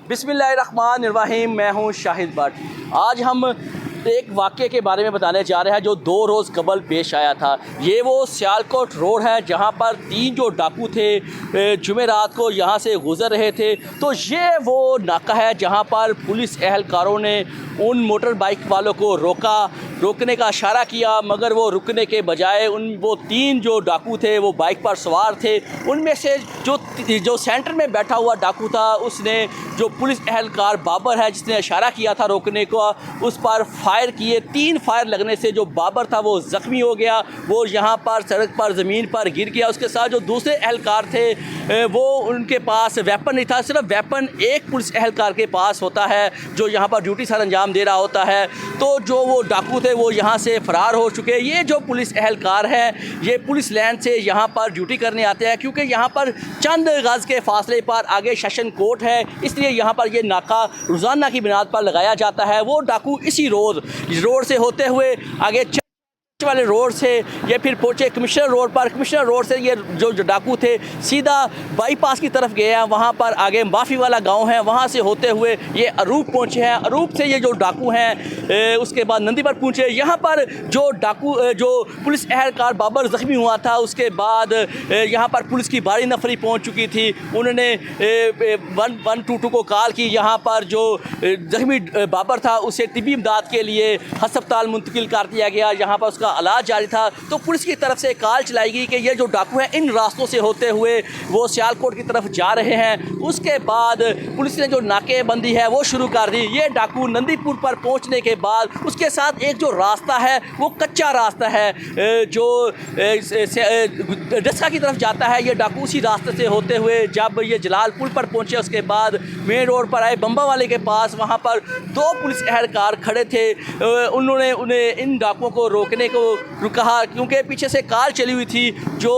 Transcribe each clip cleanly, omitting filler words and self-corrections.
बिस्मिल्लाहिर्रहमानिर्रहीम। मैं हूँ शाहिद भट्ट। आज हम एक वाक़े के बारे में बताने जा रहे हैं जो 2 रोज़ कबल पेश आया था। ये वो सियालकोट रोड है जहाँ पर 3 जो डाकू थे जुमेरात को यहाँ से गुज़र रहे थे। तो ये वो नाका है जहाँ पर पुलिस एहलकारों ने उन मोटर बाइक वालों को रोकने का इशारा किया, मगर वो रुकने के बजाय वो 3 जो डाकू थे वो बाइक पर सवार थे। उनमें से जो सेंटर में बैठा हुआ डाकू था उसने जो पुलिस एहलकार बाबर है जिसने इशारा किया था रोकने को, उस पर फायर किए। 3 फायर लगने से जो बाबर था वो ज़ख्मी हो गया, वो यहाँ पर सड़क पर ज़मीन पर गिर गया। उसके साथ जो दूसरे एहलकार थे वो उनके पास वेपन नहीं था। सिर्फ वेपन एक पुलिस एहलकार के पास होता है जो यहाँ पर ड्यूटी सर अंजाम दे रहा होता है। तो जो वो डाकू थे वो यहाँ से फ़रार हो चुके। ये जो पुलिस एहलकार है ये पुलिस लाइन से यहाँ पर ड्यूटी करने आते हैं क्योंकि यहाँ पर चंद गज़ के फासले पर आगे सेशन कोर्ट है, इसलिए यहाँ पर ये नाका रोज़ाना की बुनियाद पर लगाया जाता है। वो डाकू इसी रोड से होते हुए आगे वाले रोड से ये फिर पहुँचे कमिश्नर रोड पर। कमिश्नर रोड से ये जो डाकू थे सीधा बाईपास की तरफ गए हैं। वहाँ पर आगे माफ़ी वाला गांव है, वहाँ से होते हुए ये अरूप पहुँचे हैं। अरूप से ये जो डाकू हैं उसके बाद नंदी पर पहुँचे। यहाँ पर जो डाकू जो पुलिस एहलकार बाबर ज़ख्मी हुआ था उसके बाद यहाँ पर पुलिस की भारी नफरी पहुँच चुकी थी। उन्होंने 112 को कॉल की। यहाँ पर जो ज़ख्मी बाबर था उसे तिब्बी इमदाद के लिए हस्पताल मुंतकिल कर दिया गया। यहाँ पर उसका इलाज जारी था। तो पुलिस की तरफ से कॉल चलाई गई कि ये जो डाकू हैं इन रास्तों से होते हुए वो सियालकोट की तरफ जा रहे हैं। उसके बाद पुलिस ने जो नाकेबंदी है वो शुरू कर दी। ये डाकू नंदीपुर पर पहुंचने के बाद उसके साथ एक जो रास्ता है वो कच्चा रास्ता है जो डस्का की तरफ जाता है। ये डाकू उसी रास्ते से होते हुए जब ये जलाल पुल पर पहुंचे उसके बाद मेन रोड पर आए बम्बा वाले के पास, वहाँ पर 2 पुलिस एहलकार खड़े थे। उन्होंने उन्हें इन डाकुओं को रोकने को कहा क्योंकि पीछे से कार चली हुई थी। जो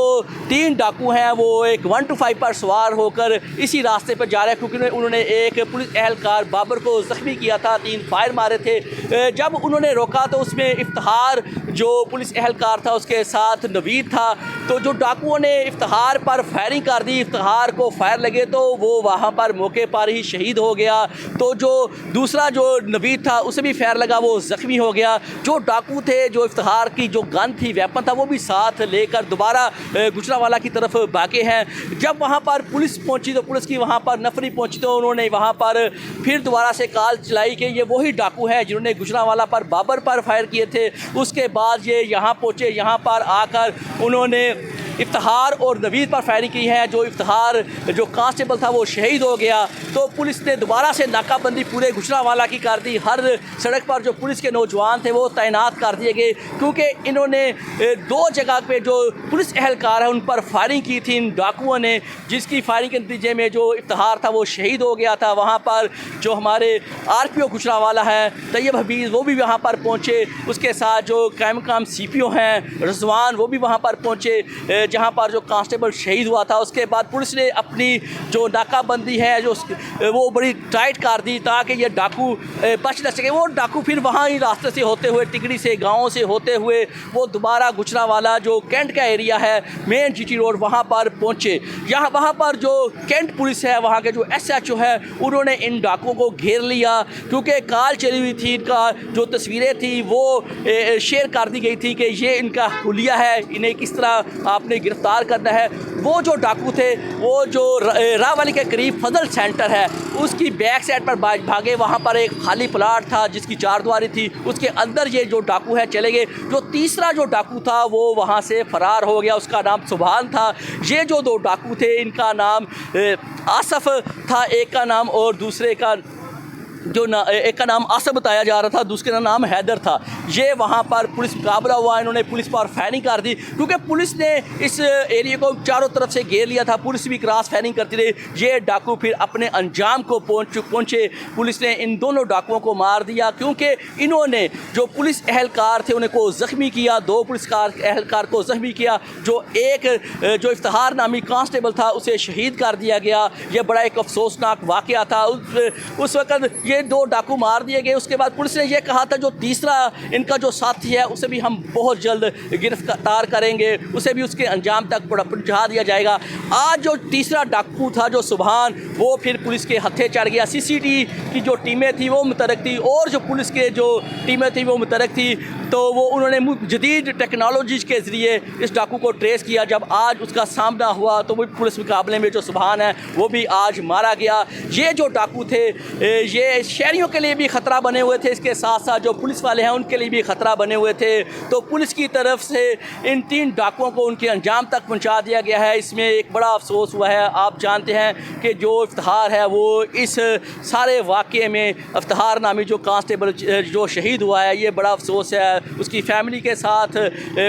3 डाकू हैं वो एक 125 पर सवार होकर इसी रास्ते पर जा रहे हैं क्योंकि उन्होंने एक पुलिस एहलकार बाबर को ज़ख्मी किया था, 3 फायर मारे थे। जब उन्होंने रोका तो उसमें इफ्तिखार जो पुलिस एहलकार था उसके साथ नवीद था। तो जो डाकुओं ने इफ्तिखार पर फायरिंग कर दी, इफ्तिखार को फायर लगे तो वो वहाँ पर मौके पर ही शहीद हो गया। तो जो दूसरा जो नवीद था उसे भी फायर लगा, वो ज़ख्मी हो गया। जो डाकू थे जो इफ्तिखार की जो गन थी वेपन था वो भी साथ लेकर दोबारा गुजरांवाला की तरफ भागे हैं। जब वहाँ पर पुलिस पहुँची तो पुलिस की वहाँ पर नफरी पहुँची तो उन्होंने वहाँ पर फिर दोबारा से कॉल चलाई कि ये वही डाकू है जिन्होंने गुजरांवाला पर बाबर पर फायर किए थे। उसके बाद ये यहाँ पहुँचे, यहाँ पर आकर उन्होंने इफ्तिखार और नवीद पर फायरिंग की है। जो इफ्तिखार जो कांस्टेबल था वो शहीद हो गया। तो पुलिस ने दोबारा से नाकाबंदी पूरे गुजरांवाला की कर दी। हर सड़क पर जो पुलिस के नौजवान थे वो तैनात कर दिए गए क्योंकि इन्होंने 2 जगह पे जो पुलिस एहलकार है उन पर फायरिंग की थी इन डाकुओं ने, जिसकी फायरिंग के नतीजे में जो इफ्तिखार था वो शहीद हो गया था। वहाँ पर जो हमारे RPO गुजरांवाला है तैयब हबीब वो भी वहाँ पर पहुँचे। उसके साथ जो कायम मकाम CPO हैं रज़वान वो भी वहाँ पर पहुँचे जहाँ पर जो कांस्टेबल शहीद हुआ था। उसके बाद पुलिस ने अपनी जो नाकाबंदी है जो वो बड़ी टाइट कर दी ताकि ये डाकू बच न सके। वो डाकू फिर वहाँ ही रास्ते से होते हुए टिकड़ी से गाँव से होते हुए वो दोबारा गुजरांवाला जो कैंट का एरिया है मेन GT रोड वहाँ पर पहुँचे। यहाँ वहाँ पर जो कैंट पुलिस है वहाँ के जो SHO है उन्होंने इन डाकुओं को घेर लिया क्योंकि कॉल चली हुई थी। इनका जो तस्वीरें थी वो शेयर कर दी गई थी कि ये इनका हुलिया है, इन्हें किस तरह आपने गिरफ्तार करना है। वो जो डाकू थे वो जो रावली के करीब फजल सेंटर है उसकी बैक साइड पर भागे। वहाँ पर एक खाली प्लाट था जिसकी 4 दीवारी थी, उसके अंदर ये जो डाकू है चले गए। जो तीसरा जो डाकू था वो वहाँ से फ़रार हो गया, उसका नाम सुभान था। ये जो 2 डाकू थे इनका नाम आसफ़ था एक का नाम, और दूसरे का एक का नाम आसफ बताया जा रहा था, दूसरे का नाम हैदर था। ये वहाँ पर पुलिस मुकाबला हुआ, इन्होंने पुलिस पर फायरिंग कर दी क्योंकि पुलिस ने इस एरिया को चारों तरफ से घेर लिया था। पुलिस भी क्रॉस फायरिंग करती रही। ये डाकू फिर अपने अंजाम को पहुँचे। पुलिस ने इन दोनों डाकुओं को मार दिया क्योंकि इन्होंने जो पुलिस एहलकार थे उनको ज़ख्मी किया, 2 पुलिस एहलकार को ज़ख्मी किया। जो एक जो इफ्तिखार नामी कांस्टेबल था उसे शहीद कर दिया गया। यह बड़ा एक अफसोसनाक वाक़या था। उस वक़्त ये 2 डाकू मार दिए गए। उसके बाद पुलिस ने ये कहा था जो तीसरा इनका जो साथी है उसे भी हम बहुत जल्द गिरफ्तार करेंगे, उसे भी उसके अंजाम तक पहुंचा दिया जाएगा। आज जो तीसरा डाकू था जो सुभान, वो फिर पुलिस के हत्थे चढ़ गया। सीसीटीवी की जो टीमें थी वो मुतरक थी और जो पुलिस के जो टीमें थी वो मुतरक थी, तो वो उन्होंने जदीद टेक्नोलॉजी के ज़रिए इस डाकू को ट्रेस किया। जब आज उसका सामना हुआ तो वो पुलिस मुकाबले में जो सुभान है वो भी आज मारा गया। ये जो डाकू थे ये शहरियों के लिए भी ख़तरा बने हुए थे, इसके साथ साथ जो पुलिस वाले हैं उनके लिए भी ख़तरा बने हुए थे। तो पुलिस की तरफ से इन 3 डाकुओं को उनके अंजाम तक पहुंचा दिया गया है। इसमें एक बड़ा अफसोस हुआ है। आप जानते हैं कि जो इफ्तिहार है वो इस सारे वाक़े में इफ्तिहार नामी जो कांस्टेबल जो शहीद हुआ है, ये बड़ा अफसोस है। उसकी फैमिली के साथ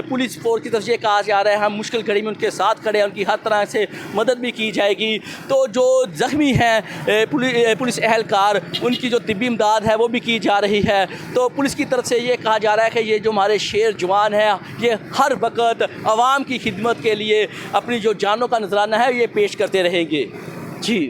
पुलिस फोर्स की तरफ से ये कहा जा रहा है हम मुश्किल घड़ी में उनके साथ खड़े हैं, उनकी हर तरह से मदद भी की जाएगी। तो जो ज़ख्मी हैं पुलिस एहलकार, उनकी जो तिब्बी इमदाद है वो भी की जा रही है। तो पुलिस की तरफ से ये कहा जा रहा है कि ये जो हमारे शेर जवान हैं ये हर वक्त आवाम की खिदमत के लिए अपनी जो जानों का नजराना है ये पेश करते रहेंगे। जी।